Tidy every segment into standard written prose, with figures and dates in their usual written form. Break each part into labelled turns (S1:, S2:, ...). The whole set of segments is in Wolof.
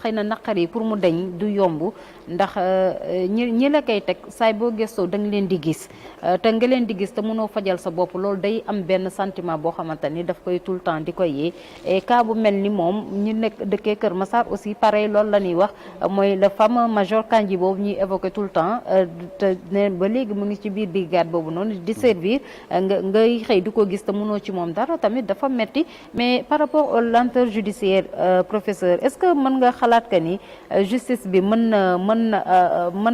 S1: xëy na naqar yi pour mu deñ du yomb ndax ñi la koy teg saay boo gëstoo da nga leen di gis te nga leen di gis te mënoo fajal sa bopp loolu day am benn sentiment boo xamante ni daf koy tout le temps di koy yee et cas bu mel ni moom ñi nekk dëkkee Kër Massar aussi pareil loolu la ñuy wax mooy le fameux major Kandji boobu ñuy évoqué tout le temps te ne ba léegi mu ngi ci biir brigade boobu noonu di servir ngay xëy di ko gis te mënoo ci moom dara tamit dafa metti mais par rapport au lenteur judiciaire professeur est-ce que mën nga xalaat que ni justice bi mën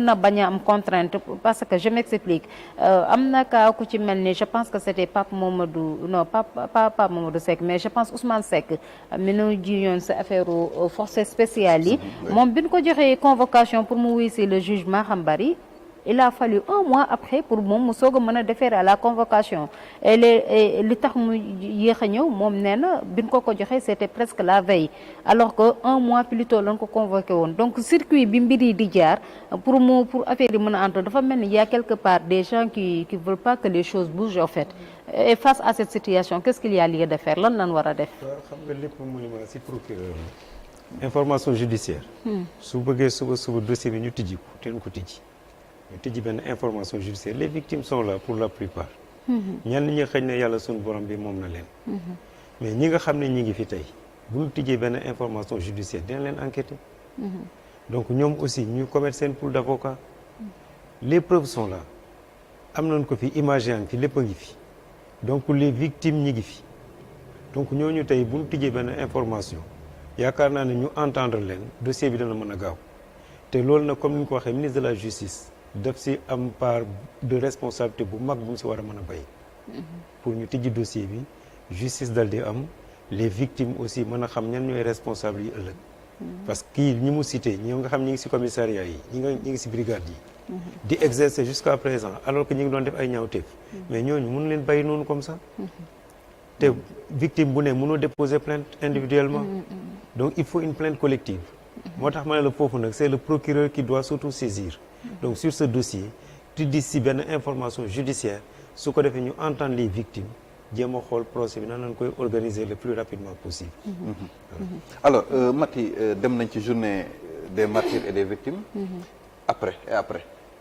S1: na bañ a am contrainte parce que je m'explique am na cas ku ci mel ni je pense que c'était Pape Mamadou non pas Pape Mamadou Seck mais je pense Ousmane Seck mi nu jiñoon sa affaire forces spéciales yi moom bi ñu ko joxee convocation pour mu wuy si le juge Maham Bari il a fallu un mois après pour moom mu soog a mën a déférer à la convocation et li tax mu yéex a ñëw moom nee na bi ñu ko joxee c'était presque la veille alors que un mois plus tôt lañ ko convoqué woon donc circuit bi mbir yi di jaar pour affaire yi mën a entrer dafa mel ni y a quelque part des gens qui veulent pas que les choses bougent en fait et face à cette situation qu'est-ce qu'il y a lieu de faire lan lañ war a def.
S2: xam nga lépp mu ni ma si procureur information judiciaire. su bëggee suba dossier bi ñu tijji ko teen ko tijji. ñu tijji benn information judiciaire les victimes sont là pour la plupart ñenn ñi xëy na yàlla suñu borom bi moom na leen mais ñi nga xam ne ñi ngi fi tey bu ñu tijjee benn information judiciaire dina leen enquêter donc ñoom aussi ñu commettre seen pool d'avocats les preuves sont là am nañ ko fi image yaa ngi fi lépp a ngi fi donc les victimes ñi ngi fi donc ñooñu tey bu ñu tijjee benn information yaakaar naa ne ñu entendre leen dossier bi dana mën a gaaw te loolu nag comme ni ñu ko waxee ministre de la justice daf si am part de responsabilité bu mag bu mu si war a mën a bay pour ñu tijji dossier bi justice dal di am les victimes aussi mën a xam ñan ñooy responsable yi ëllëg parce que kii ñi mu cité ñi nga xam ñi ngi si commissariat yi ñi ngi si brigade yi di exercer jusqu'à présent alors que ñi ngi doon def ay ñaawteef mais ñooñu mënu leen bàyyi noonu comme ça te victime bu ne mënoo déposer plainte individuellement donc il faut une plainte collective moo tax ma ne la foofu nag c'est le procureur qui doit surtout saisir donc sur ce dossier tu dis si benn information judiciaire su ko defee ñu entendre les victimes jéem a xool procès bi nan lañ koy organiser le plus rapidement possible.
S3: Alors Maty dem nañ ci journée des martyrs et des victimes. après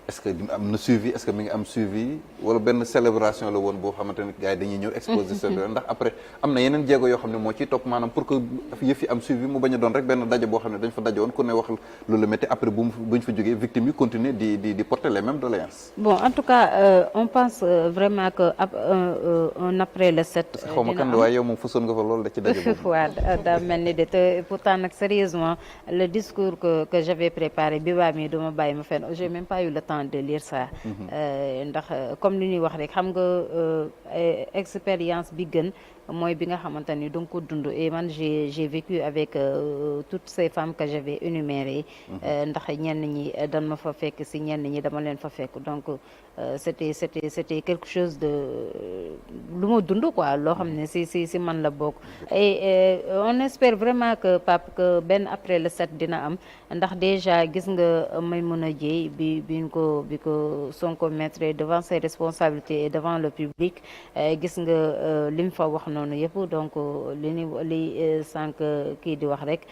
S3: est-ce que am na suivi est-ce que mi ngi am suivi wala benn célébration la woon boo xamante ne gars yi dañuy ñëw exposer seen ndax après am na yeneen jéego yoo xam ne moo ciy topp maanaam pour que yëf yi am suivi mu bañ a doon rek benn daje boo xam ne dañ fa daje woon ku ne wax loolu la métti après buñ fa jógee victimes yi continuer di porter les mêmes doléances.
S1: Bon en tout cas on pense vraiment que un après le 7.
S3: xaw ma kan waaye yow moom fusoon nga fa loolu da ci daje boobu.
S1: waaw daa mel ni de te pourtant nag sérieusement le discours que j'avais préparé bi waa mi duma bàyyi ma fenn j'ai même pas eu le temps de lire ça ndax comme li ñuy wax rek xam nga expérience bi gën mooy bi nga xamante ni donc ko dund et man j'ai vécu avec toutes ces femmes que j'avais énumérées ndax ñenn ñi dañ ma fa fekk si ñenn ñi dama leen fa fekk donc c'était quelque chose de lu ma dund quoi loo xam ne si man la bokk et on espère vraiment que Pape que benn après le 7 dina am ndax déjà gis nga Maïmouna Dièye bi ko Sonko mettre devant ses responsabilités et devant le public gis nga lim fa wax noonu yëpp donc li sànq kii di wax rek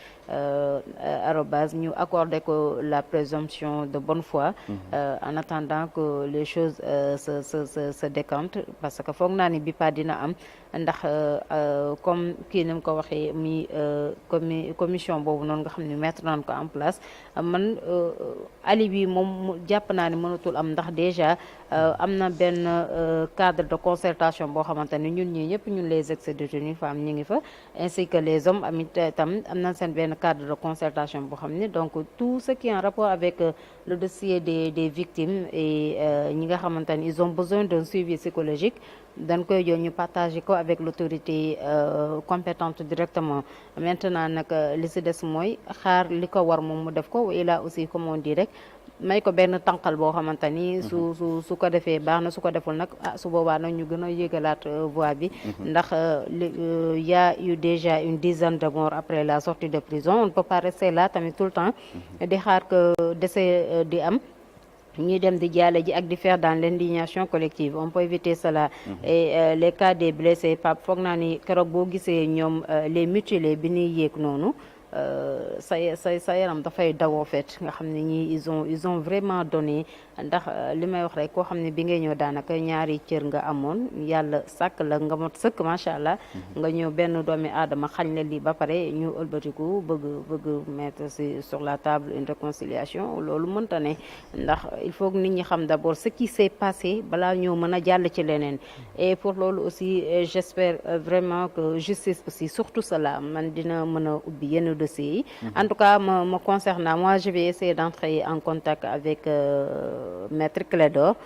S1: arobase ñu accordé ko la présomption de bonne foi en attendant que les choses se décantent parce que foog naa ni bi pa dina am ndax comme kii ni mu ko waxee mi commission boobu noonu nga xam ne mettre nañ ko en place man ali bi moom jàpp naa ne mënatul am ndax déjà am na benn cadre de concertation boo xamante ne ñun ñii ñëpp ñun les ex-détenus femmes ñi ngi fa ainsi que les hommes amit tam am na seen benn cadre de concertation boo xam ne donc tout ce qui est en rapport avec le dossier des victimes et ñi nga xamante ne ils ont besoin d'un suivi psychologique dañ koy jox ñu partager ko avec l'autorité compétente directement maintenant nag li ci des mooy xaar li ko war moom mu def ko et là aussi comme on dit rek may ko benn tànqal boo xamante ni su ko defee baax na su ko deful nag su boobaa nag ñu gën a yëgalaat voie bi ndax y a eu déjà une dizaine de morts après la sortie de prison on ne peut pas rester là tamit tout le temps di xaar que décès di am ñuy dem di jaale ji ak di faire dans l'indignation collective on peut éviter cela et les cas des blessés Pape foog naa ni keroog boo gisee ñoom les mutilés bi ñuy yéeg noonu sa yaram dafay dawoo fet nga xam ne ñii ils ont vraiment donné ndax li may wax rek koo xam ne bi ngay ñëw daanaka ñaari cër nga amoon yàlla sàkk la nga mot sëkk macha allah nga ñëw benn doomi aadama xañ la lii ba pare ñu ëlbatiku bëgg mettre sur la table une réconciliation loolu mënta ne ndax il faut que nit ñi xam d'abord ce qui s'est passé balaa ñoo mën a jàll ci leneen et pour loolu aussi j'espère vraiment que justice aussi surtout cela man dina mën a ubbi yenn dossiers yi en tout cas me concernant moi je vais essayer d'entrer en contact avec Maître Clédor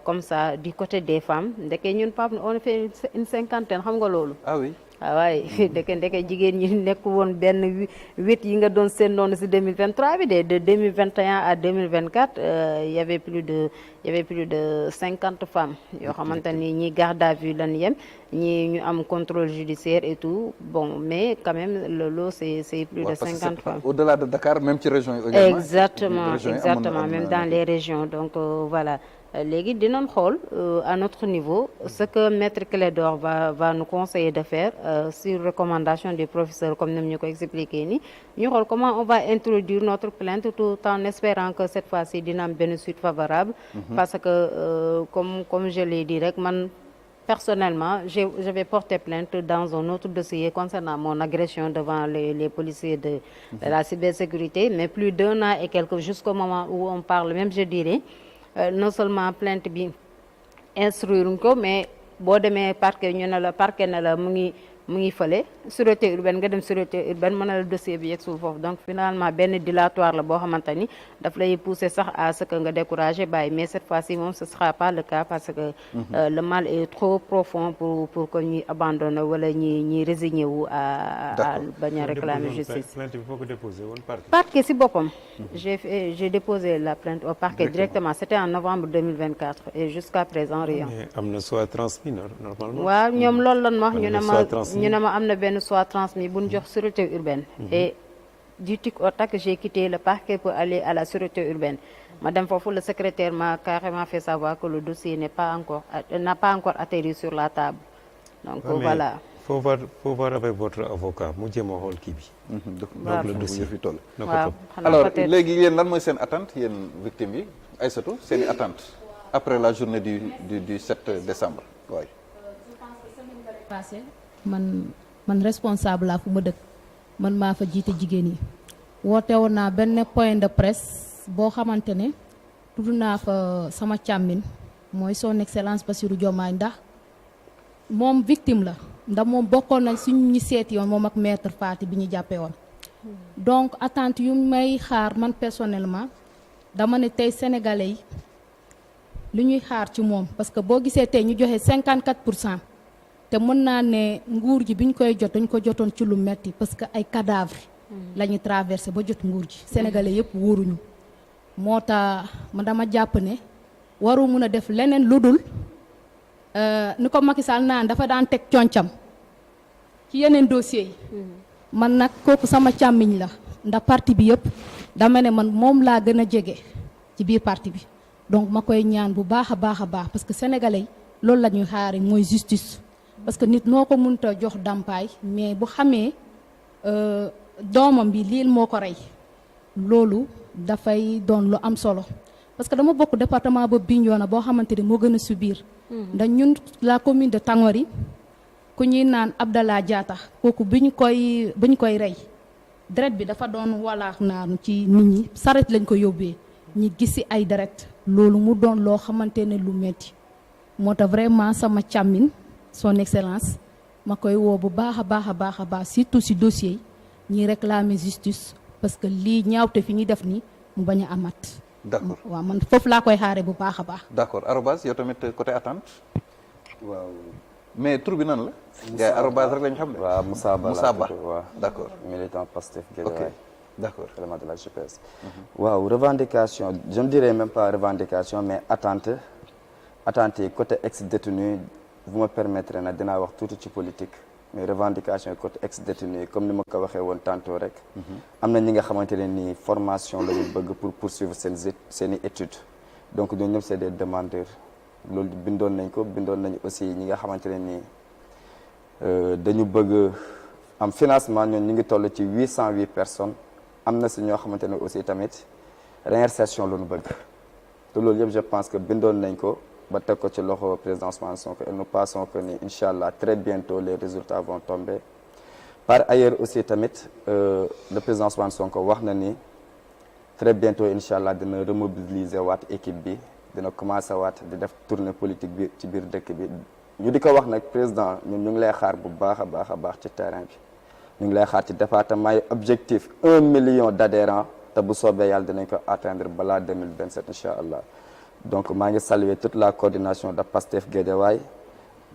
S1: comme ça du côté des femmes ndeke ñun Pape on a fait une cinquantaine xam nga loolu
S3: ah oui
S1: waaye ndeke jigéen ñi nekk woon benn 8 yi nga doon seen noonu si 2023 bi de 2021 à 2024 il y avait plus de 50 femmes yoo xamante ni ñi garde à vue lan yem ñi ñu am contrôle judiciaire et tout bon mais quand même loolu c'est plus de 50 femmes
S3: au-delà de Dakar même ci région yi également
S1: exactement même dans les régions donc voilà léegi dinañ xool à notre niveau ce que Maître Clédor va nous conseiller de faire sur recommandation du professeur comme ni ñu ko expliqué ni ñu xool comment on va introduire notre plainte tout en espérant que cette fois-ci dina am benn suite favorable parce que comme je l'ai dit rek man personnellement je vais porter plainte dans un autre dossier concernant mon agression devant les policiers de la cybersécurité mais plus d'1 an et quelques jusqu'au moment où on parle même je dirais non seulement plainte bi instruire ko mais boo demee parquet ñu ne la parquet ne la mu ngi fële sûreté urbaine nga dem sûreté urbaine mën na la dossier bi yegsul foofu donc finalement benn dilatoire la boo xamante ni daf lay pousser sax à ce que nga décourager bàyyi mais cette fois-ci moom ce sera pas le cas parce que le mal est trop profond pour que ñuy abandonner wala ñi résigner wu à bañ a réclamer justice.
S2: plainte bi foo ko déposé woon
S1: parquet si boppam. j'ai déposé la plainte au parquet directement c'était en novembre 2024 et jusqu'à présent rien.
S2: mais am na soit transmis normalement.
S1: waaw ñoom loolu lan wax ñu ne ma am na benn soit transmis bu ñu jox sûreté urbaine et du tic au tac j'ai quitté le parquet pour aller à la sûreté urbaine ma dem foofu le secrétaire m'a carrément fait savoir que le dossier n'a pas encore atterri sur la table donc voilà
S2: faut voir avec votre avocat mu jéem a xool kii bi donc le dossier fi toll
S1: waaw
S3: alors léegi yéen lan mooy seen attente yéen victimes yi Aïssatou seen i attente après la journée du 7 décembre waay
S4: passé man responsable laa fu ma dëkk man maa fa jiite jigéen yi woote woon naa benn point de presse boo xamante ne tudd naa fa sama càmmin mooy son excellence Bassirou Diomaye ndax moom victime la ndax moom bokkoon na suñu ñi seeti yoon moom ak maître Fati bi ñu jàppee woon donc attente yu may xaar man personnellement dama ne tey sénégalais yi lu ñuy xaar ci moom parce que boo gisee tey ñu joxe 54% te mën naa ne nguur ji bi ñu koy jot dañ ko jotoon ci lu metti parce que ay cadavre la ñu traversé ba jot nguur ji sénégalais yëpp wóoruñu moo tax ma dama jàpp ne waru mun a def leneen lu dul ni ko Macky Sall naan dafa daan teg concam ci yeneen dossiers yi man nag kooku sama càmmiñ la ndax parti bi yëpp dama ne man moom laa gën a jege ci biir parti bi donc ma koy ñaan bu baax a baax parce que sénégalais yi loolu la ñuy xaare mooy justice parce que nit noo ko mënta jox dàmpaay mais bu xamee doomam bi lii moo ko rey loolu dafay doon lu am solo parce que dama bokk département ba Bignona boo xamante ni moo gën a subir ndax ñun la commune de Tangori ku ñuy naan Abdallah Diatta kooku bi ñu koy rey deret bi dafa doon walaax naanu ci nit ñi saret lañ ko yóbbee ñi gisi ay deret loolu mu doon loo xamante ne lu metti moo tax vraiment sama càmmin son excellence ma koy woo bu baax a baax surtout si dossier yi ñuy réclamer justice parce que lii ñaawte fi ñuy def nii mu bañ a amat.
S3: d'accord
S4: waaw man foofu laa koy xaare bu baax a baax.
S3: d'accord arobase yow tamit côté attente.
S5: waaw.
S3: mais tur bi nan la. gars yi arobase rek lañ xam ne.
S5: waaw Moussa Ba
S3: waaw d'accord.
S5: militant Pastef
S3: ok d'accord.
S5: élément de la GPS. waaw revendication je ne dirais même pas revendication mais attente yi côté ex-détenu vous me permettrez na dinaa wax tuuti ci politique mais revendication côté ex-détenu comme ni ma ko waxee woon tantôt rek. am na ñi nga xamante ne nii formation la ñu bëgg pour poursuivre seen i études donc ñooñu ñëpp c'est des demandeurs loolu bindoon nañ aussi ñi nga xamante ne nii dañu bëgg am financement ñun ñu ngi toll ci 808 personnes am na si ñoo xamante ne aussi tamit réinsertion la ñu bëgg te loolu yëpp je pense que bindoon nañ ko ba teg ko ci loxo président Ousmane Sonko et nous pensons que ni incha allah très bientôt les résultats vont tomber par ailleurs aussi tamit le président Ousmane Sonko wax na ni très bientôt incha allah dina remobiliser waat équipe bi dina commencé waat di def tournée politique bi ci biir dëkk bi ñu di ko wax nag président ñun ñu ngi lay xaar bu baax a baax a baax ci terrain bi ñu ngi lay xaar ci département yi objectif 1 million d'adhérents te bu soobee yàlla dinañ ko atteindre balaa 2027 incha allah donc maa ngi saluer toute la coordination de Pastef Guédiawaye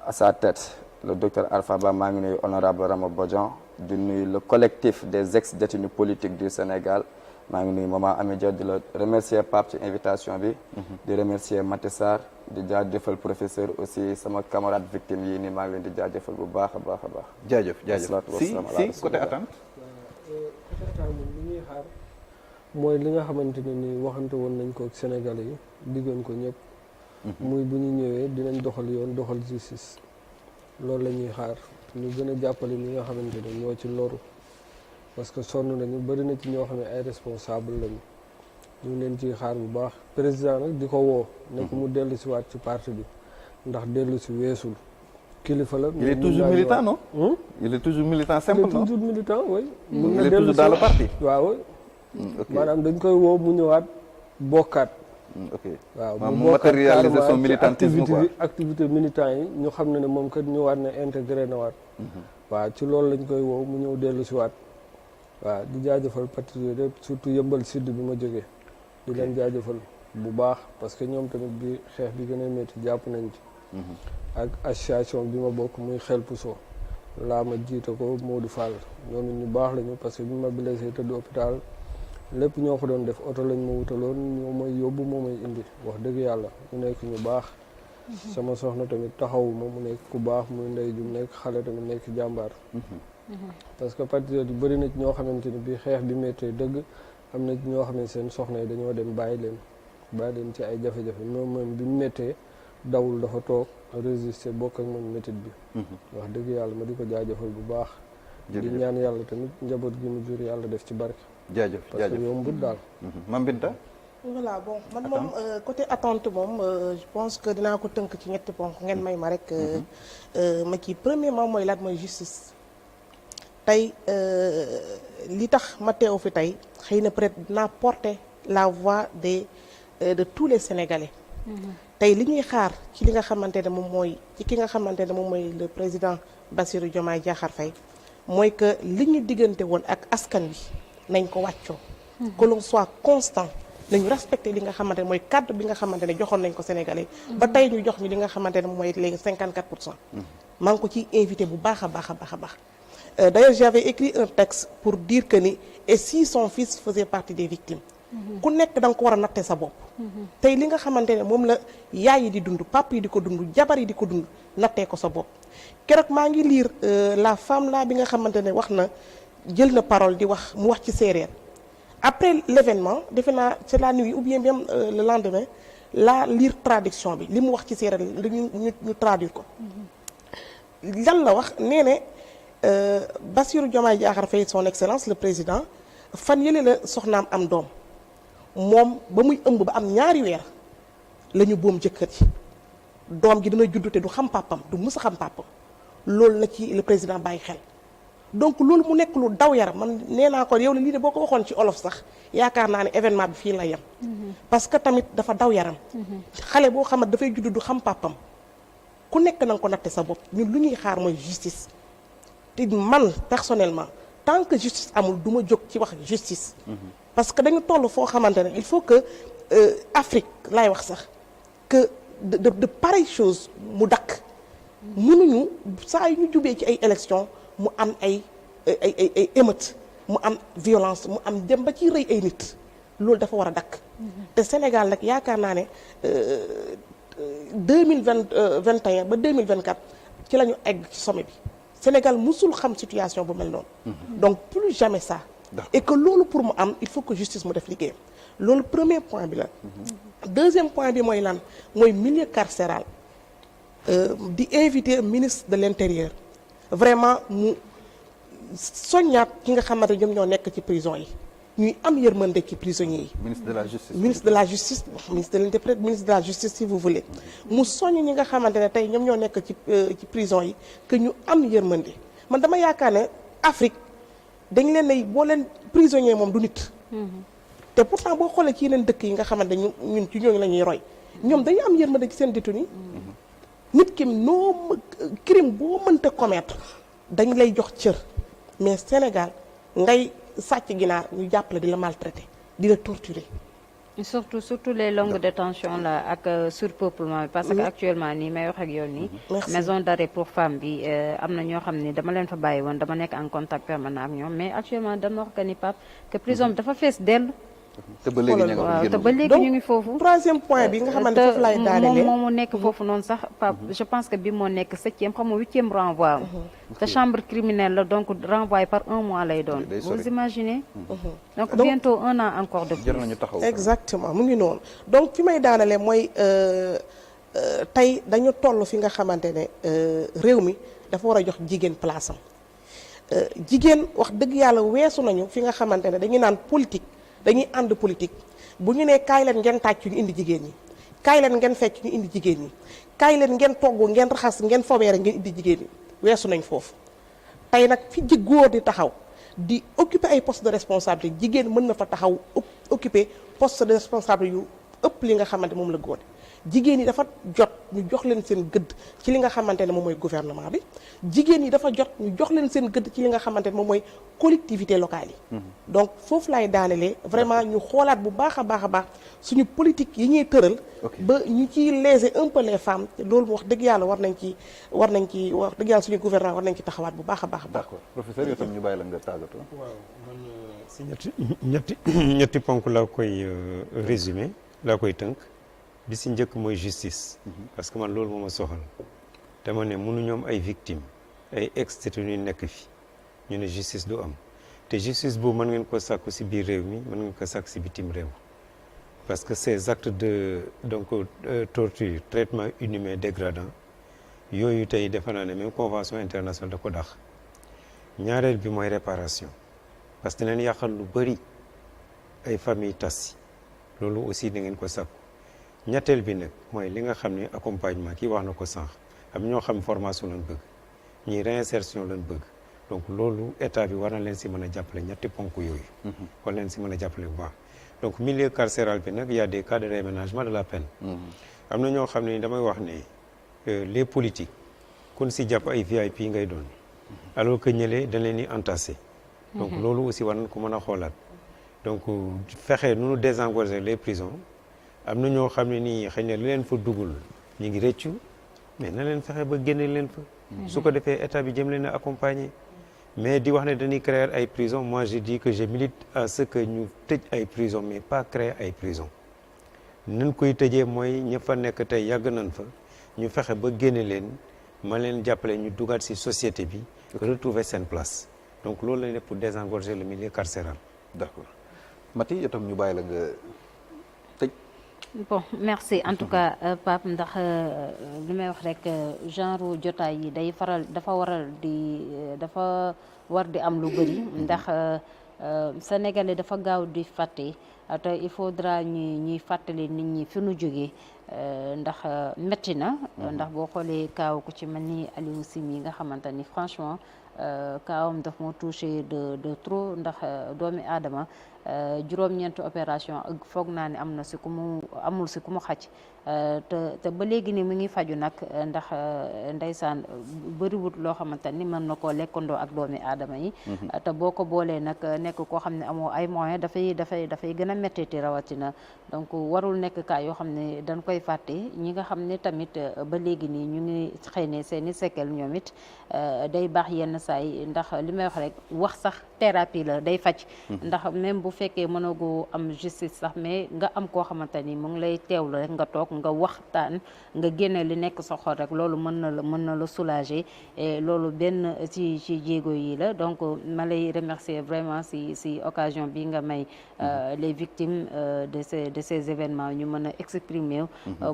S5: à sa tête le docteur Alpha Ba maa ngi nuyu honorable Rama Bodian di nuyu le collectif des ex-détenus politiques du Sénégal maa ngi nuyu maman Ami Dia di la remercier Pape ci invitation bi di remercier Maty Sarr di jaajëfal professeur aussi sama camarade victime yi nii maa ngi leen di jaajëfal bu baax a baax a baax
S3: jaajëf si côté attente
S6: li ñuy xaar mooy li nga xamante ne ni waxante woon nañ ko ak Sénégalais yi diggoon ko ñëpp muy bu ñu ñëwee dinañ doxal yoon doxal justice loolu la ñuy xaar ñu gën a jàppale ñi nga xamante ne ñoo ci loru parce que sonn nañu bëri na ci ñoo xam ne ay responsable lañu ñu ngi leen ciy xaar bu baax président nag di ko woo nekk mu dellu si waat ci parti bi ndax dellu si weesul kilifa la.
S3: il est toujours militant non. il est toujours militant simple non.
S6: il est toujours militant oui.
S3: il est toujours dans le parti.
S6: waaw maanaam dañ koy woo mu ñëwaat bokkaat.
S3: ok
S6: waaw
S3: mu matérialiser son militantisme quoi
S6: activité militant yi ñu xam ne moom kat ñëwaat na intégré na waat. waaw ci loolu lañ koy woo mu ñëw dellu si waat. waaw di jaajëfal patriote yëpp surtout yëmbal sud bi ma jógee. di leen jaajëfal bu baax parce que ñoom tamit bi xeex bi gën a métti jàpp nañ ci. ak association bi ma bokk muy xel puso laa ma jiite ko Modou Fall ñoom it ñu baax lañu parce que bi ma blessé tëdd hôpital lépp ñoo ko doon def oto lañ ma wutaloon ñoo may yóbbu moo may indi wax dëgg yàlla ñu nekk ñu baax. sama soxna tamit taxawu ma mu nekk ku baax muy ndey ju nekk xale tamit nekk jàmbaar. parce que patriote yu bëri na ci ñoo xamante ni bi xeex bi méttee dëgg am na ñoo xam ne seen soxna yi dañoo dem bàyyi leen ci ay jafe-jafe moom bi mu méttee dawul dafa toog résister bokk ak man métit bi. wax dëgg yàlla ma di ko jaajëfal bu baax. di ñaan yàlla tamit njaboot gi mu jur yàlla def ci barke.
S3: jaajëf
S6: parce que yombut daal.
S3: Mame Binta.
S7: voilà bon man moom côté attente moom je pense que dinaa ko tënk ci ñetti ponk ngeen may ma rek. ma kii premièrement mooy laat mooy justice. tey li tax ma teew fi tey xëy na peut-être dinaa porter la voix de tous les Sénégalais. tey li ñuy xaar ci li nga xamante ne moom mooy ci ki nga xamante ne moom mooy le président Bassirou Diomaye Diakhar Faye mooy que li ñu diggante woon ak askan wi nañ ko wàccoo. que l'on soit constant nañu respecté li nga xamante ne mooy cadre bi nga xamante ne joxoon nañ ko Sénégalais ba tey ñu jox ñu li nga xamante ne moom mooy léegi 54%. maa ngi ko ciy invité bu baax a baax a baax a baax. D'ailleurs j'avais écrit un texte pour dire que ni et si son fils faisait partie des victimes. ku nekk da nga ko war a natte sa bopp. tey li nga xamante ne moom la yaay yi di dund papa yi di ko dund jabar yi di ko dund nattee ko sa bopp. keroog maa ngi lire la femme là bi nga xamante ne wax na jël na parole di wax mu wax ci séeréer après l'événement defe naa c'est la nuit ou bien même le lendemain la lire traduction bi li mu wax ci séeréer ñu traduire ko. lan la wax nee ne Bassirou Diomaye Diakhar Faye son excellence le président fan yële la soxnaam am doom. moom ba muy ëmb ba am ñaari weer la ñu boom jëkkër ji doom ji dina juddu te du xam pàppam du mus a xam pàppam loolu na ci le président bàyyi xel donc loolu mu nekk lu daw yaram man nee naa ko yow la lii de boo ko waxoon ci olof sax yaakaar naa ne événement bi fii la yem. parce que tamit dafa daw yaram. xale boo xamante dafay juddu du xam pàppam ku nekk na nga ko natte sa bopp ñun lu ñuy xaar mooy justice te man personnellement tant que justice amul du ma jóg ci wax justice. parce que dañu toll foo xamante ne il faut que Afrique laay wax sax que de pareilles choses mu dakk mënuñu saa yu ñu jubee ci ay élections mu am ay émeutes mu am violence mu am dem ba ci rëy ay nit loolu dafa war a dakk te Sénégal nag yaakaar naa ne 2021 ba 2024 ci la ñu egg ci sommet bi Sénégal musul xam situation bu mel noonu. donc plus jamais ça. et que loolu pour mu am il faut que justice mu def liggéeyam loolu premier point bi la. deuxième point bi mooy lan mooy milieu carcéral di inviter ministre de l'intérieur vraiment mu soññaat ki nga xamante ñoom ñoo nekk ci prison yi ñuy am yërmande ci prisonniers yi.
S3: ministre de la justice.
S7: ministre de la justice ministre de l'interprète ministre de la justice si vous voulez mu soññ ñi nga xamante ne tey ñoom ñoo nekk ci prison yi que ñu am yërmande man dama yaakaar ne Afrique dañ leen ne boo leen prisonnier moom du nit. te pourtant boo xoolee ci yeneen dëkk yi nga xamante ne ñun ci ñooñu la ñuy roy ñoom dañu am yërmande ci seen détenu nit ki noo crime boo mënta commettre dañ lay jox cër mais Sénégal ngay sàcc ginaar ñu jàppale di la maltraiter di la torturer.
S1: surtout les longues détentions là ak surpeuplement bi parce que actuellement nii may wax ak yow nii maison d'arrêt pour femmes bi am na ñoo xam ne dama leen fa bàyyi woon dama nekk en contact permanent ak ñoom mais actuellement dama wax que ni Pape que prison bi dafa fees dell.
S3: te ba léegi
S1: waaw te ba léegi ñu ngi foofu.
S7: troisième point bi nga xamante foofu laay daanelee
S1: moom moo nekk foofu noonu sax Pape je pense que bi moo nekk 7e xam nga 8e renvoi te chambre criminelle la donc renvoyé par 1 mois lay doon. vous imaginez. donc bientôt 1 an encore de plus.
S3: jar nañu taxaw
S7: exactement mu ngi noonu donc fi may daanelee mooy tey dañu toll fi nga xamante ne réew mi dafa war a jox jigéen place am jigéen wax dëgg yàlla weesu nañu fi nga xamante ne dañuy naan politique. dañuy ànd politique bu ñu nee kaay leen ngeen tàcc ñu indi jigéen ñi kaay leen ngeen fecc ñu indi jigéen ñi kaay leen ngeen togg ngeen raxas ngeen fobeere ngeen indi jigéen ñi weesu nañ foofu tey nag fi ji góor di taxaw di occuper ay poste de responsabilité jigéen mën na fa taxaw occuper poste de responsabilité yu ëpp li nga xamante moom la góor jigéen ñi dafa jot ñu jox leen seen gëdd ci li nga xamante ne moom mooy gouvernement bi jigéen ñi dafa jot ñu jox leen seen gëdd ci li nga xamante ne moom mooy collectivité locale yi donc foofu laay daanelee vraiment ñu xoolaat bu baax a baax suñu politique yi ñuy tëral ba ñu ciy léser un peu les femmes te loolu wax dëgg yàlla war nañ ci wax dëgg yàlla suñu gouvernement war nañ ci taxawaat bu baax a baax.
S3: d'accord professeur yow tam ñu bàyyi la nga tàggatoo.
S2: waaw man si ñetti ponk laa koy résumé laa koy tënk bi si njëkk mooy justice parce que man loolu moo ma soxal dama ne mënu ñoom ay victimes ay ex-détenus nekk fi ñu ne justice du am te justice boobu mën ngeen ko sàkku si biir réew mi mën ngeen ko sàkku si bitim réew parce que ces actes de torture traitement inhumain dégradant yooyu tey defe naa ne même convention internationale da ko dax ñaareel bi mooy réparation parce que dinañ yàqal lu bëri ay famille tas loolu aussi da ngeen ko sàkku ñetteel bi nag mooy li nga xam ne accompagnement kii wax na ko sànq am ñoo xam formation lañ bëgg ñii réinsertion lañ bëgg donc loolu état bi war na leen si mën a jàppale ñetti ponk yooyu war leen si mën a jàppale bu baax donc milieu carcéral bi nag y a des cas de réaménagement de la peine am na ñoo xam ne damay wax ne les politiques kun si jàpp ay VIP ngay doon alors que ñëlee dañ leen di entassé donc loolu aussi war nañ ko mën a xoolaat donc fexe nu désengorger les prisons am na ñoo xam ne nii xëy na li leen fa dugul ñu ngi rëccu mais na leen fexe ba génne leen fa su ko defee état bi jëm leen a accompagner mais di wax ne dañuy créer ay prison moi je dis que je milite à ce que ñu tëj ay prison mais pas créer ay prison nañ koy tëjee mooy ña fa nekk tey yàgg nañ fa ñu fexe ba génne leen ma leen jàppale ñu dugaat ci société bi retrouver seen place donc loolu lañ def pour désengorger le milieu carcéral.
S3: d'accord Mati yow tam ñu bàyyi la nga tëj.
S1: bon merci en tout cas Pape ndax li may wax rek genre jotaay yi dafa war di am lu bëri ndax sénégalais dafa gaaw di fàtte te il faudra ñuy fàttali nit ñi fi nu jógee ndax metti na ndax boo xoolee kaaw ku ci mel ni Aliou Sy yi nga xamante ni franchement kaawam daf moo touché de trop ndax doomi aadama juróom-ñeenti opération ak foog naa ne amul si ku mu xaj te ba léegi ni mu ngi faju nag ndax ndeysaan bëriwut loo xamante ni mën na koo lekkandoo ak doomi aadama yi te boo ko boolee nag nekk koo xam ne amoo ay moyens dafay gën a méttiti rawatina donc warul nekk cas yoo xam ne dañ koy fàtte ñi nga xam ne tamit ba léegi nii ñu ngi xëy ne seeni séquelles ñoom it day baax yenn saa yi ndax li may wax rek wax sax thérapie la day faj ndax même bu fekkee mënagoo am justice sax mais nga am koo xamante ni mu ngi lay teewlu rek nga toog nga waxtaan nga génne li nekk sa xol rek loolu mën na la soulager et loolu benn ci jéego yi la donc ma lay remercier vraiment si occasion bi nga may les victimes de ces événements ñu mën a exprimer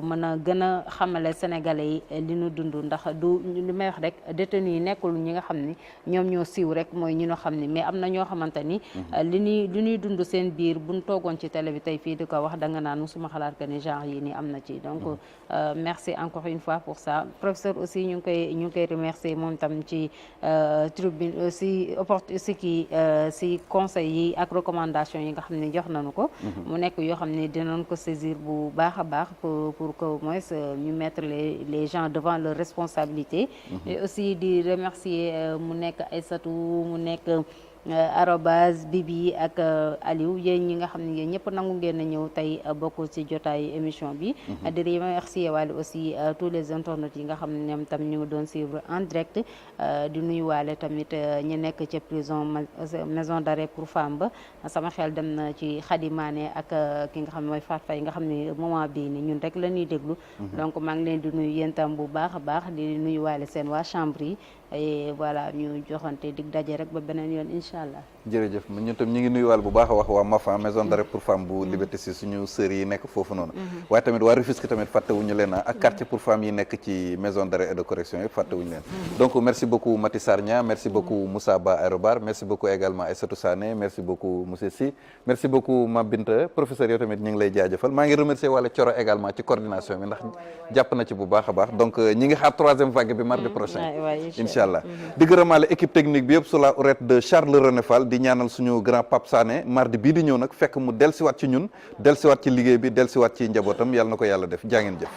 S1: mën a gën a xamale sénégalais yi li ñu dund ndax du li may wax rek détenus yi nekkul ñi nga xam ni ñoom ñoo siiw rek mooy ñi nga xam ni mais am na ñoo xamante ni li ñuy dund seen biir buñ toogoon ci télé bi tey fii di ko wax da nga naan musuma xalaat que ni genre yi ni am na ci donc merci encore une fois pour ça professeur aussi ñu ngi koy remercier moom tam ci tribune si conseils yi ak recommandation yi nga xam ne jox nañu ko mu nekk yoo xam ne dinañ ko saisir bu baax a baax pour que au moins ñu mettre les gens devant leurs responsabilités et aussi di remercier mu nekk Aïssatou mu nekk arobase Bibi ak Aliou yéen ñi nga xam ne yéen ñëpp nangu ngeen a ñëw tey bokk ci jotaay émission bi di remercier waale aussi tous les internautes yi nga xam ne ñoom tam ñu ngi doon suivre en direct di nuyu waale tamit ñu nekk ca prison maison d'arrêt pour femmes ba sama xel dem na ci Khady Mané ak ki nga xam ne mooy Fatou Faye nga xam ne moment bii ni ñun rek la ñuy déglu donc maa ngi leen di nuyu yéen tam bu baax a baax di nuyu waale seen waa chambre yi et voilà ñu joxante dig daje rek ba beneen yoon incha allah.
S3: jërëjëf ñun tam ñu ngi nuyuwaal bu baax a wax waa Mafa maison d'arrêt pour femmes bu Liberté 6 suñu sœurs yi nekk foofu noonu. waaye tamit waa Rufisque tamit fàttewuñu leen ak quartier pour femmes yi nekk ci maison d'arrêt et de correction yëpp fàttewuñu leen. donc merci beaucoup Mati Sarnia merci beaucoup Moussa Ba Aérobar merci beaucoup également Aïssatou Sané merci beaucoup monsieur Sy merci beaucoup Mame Binta professeur yow tamit ñu ngi lay jaajëfal maa ngi remercier wala Thioro également ci coordination bi ndax jàpp na ci bu baax a baax donc ñi ngi xaar troisième vague bi mardi prochain inchallah di gërëmaale équipe technique bi yëpp sous la houlette de Charles René Fall di ñaanal suñu grand Pape Sané mardi bii di ñëw nag fekk mu dellusiwaat ci ñun dellusiwaat ci liggéey bi dellusiwaat ci njabootam yàlla na ko yàlla def jaa ngeen jëf